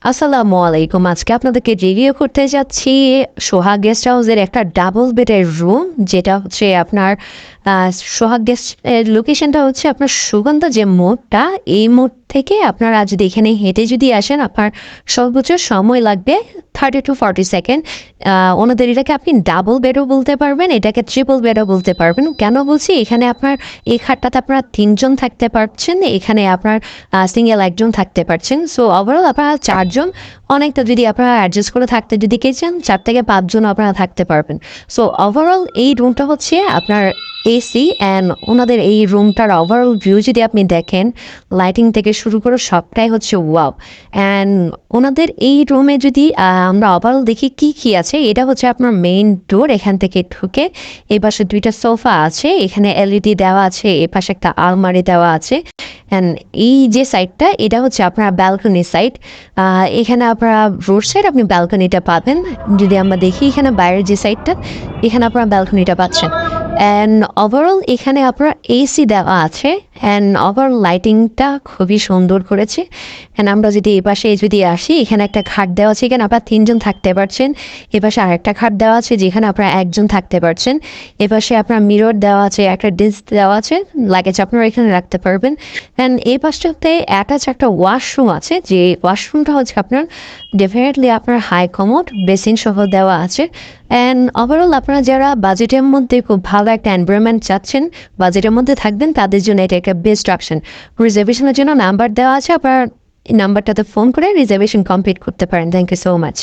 আসসালামু আলাইকুম। আজকে আপনাদেরকে রিভিউ করতে যাচ্ছি সোহাগ গেস্ট হাউসের একটা ডাবল বেডের রুম, যেটা হচ্ছে আপনার সোহাগ গেস্ট লোকেশনটা হচ্ছে আপনার সুগন্ধা যে মোড়টা, এই মোড় থেকে আপনারা যদি এখানে হেঁটে যদি আসেন, আপনার সর্বোচ্চ সময় লাগবে 30 to 40 সেকেন্ড। ওনাদের এটাকে আপনি ডাবল বেডও বলতে পারবেন, এটাকে ট্রিপল বেডও বলতে পারবেন। কেন বলছি, এখানে আপনার এই খাটটাতে আপনারা 3জন থাকতে পারছেন, এখানে আপনার সিঙ্গেল একজন থাকতে পারছেন। সো ওভারঅল আপনারা 4জন, অনেকটা যদি আপনারা অ্যাডজাস্ট করে থাকতে যদি চান 4 থেকে 5জন আপনারা থাকতে পারবেন। সো ওভারঅল এই রুমটা হচ্ছে আপনার এসি, অ্যান্ড ওনাদের এই রুমটার ওভারঅল ভিউ যদি আপনি দেখেন, লাইটিং থেকে শুরু করে সবটাই হচ্ছে ওয়াও। অ্যান্ড ওনাদের এই রুমে যদি আমরা ওভারঅল দেখি কি কি আছে, এটা হচ্ছে আপনার মেইন ডোর। এখান থেকে ঢুকে এই পাশে 2টা সোফা আছে, এখানে এলইডি দেওয়া আছে, এ পাশে একটা আলমারি দেওয়া আছে। অ্যান্ড এই যে সাইডটা, এটা হচ্ছে আপনার ব্যালকনি সাইড। এখানে আপনারা রোড সাইড আপনি ব্যালকনিটা পাবেন। যদি আমরা দেখি এখানে বাইরের যে সাইডটা, এখানে আপনারা ব্যালকনিটা পাচ্ছেন। অ্যান্ড ওভারঅল এখানে আপনার এসি দেওয়া আছে, অ্যান্ড ওভারঅল লাইটিংটা খুবই সুন্দর করেছে। অ্যান্ড আমরা যদি এ পাশে যদি আসি, এখানে একটা খাট দেওয়া আছে, এখানে আপনার 3জন থাকতে পারছেন। এ পাশে আরেকটা খাট দেওয়া আছে, যেখানে আপনারা 1জন থাকতে পারছেন। এ পাশে আপনার মিরর দেওয়া আছে, একটা ডিস্ক দেওয়া আছে, লাগেজ আপনারা এখানে রাখতে পারবেন। অ্যান্ড এই পাশটাতে অ্যাটাচ একটা ওয়াশরুম আছে, যে ওয়াশরুমটা হচ্ছে আপনার ডেফিনেটলি আপনার হাই কমোড বেসিন সহ দেওয়া আছে। অ্যান্ড ওভারঅল আপনারা যারা বাজেটের মধ্যে খুব ভালো একটা এনভায়রনমেন্ট চাচ্ছেন, বাজেটের মধ্যে থাকবেন, তাদের জন্য এটা একটা বেস্ট অপশন। রিজার্ভেশনের জন্য নাম্বার দেওয়া আছে, আপনার এই নাম্বারটাতে ফোন করে রিজার্ভেশন কমপ্লিট করতে পারেন। Thank you so much.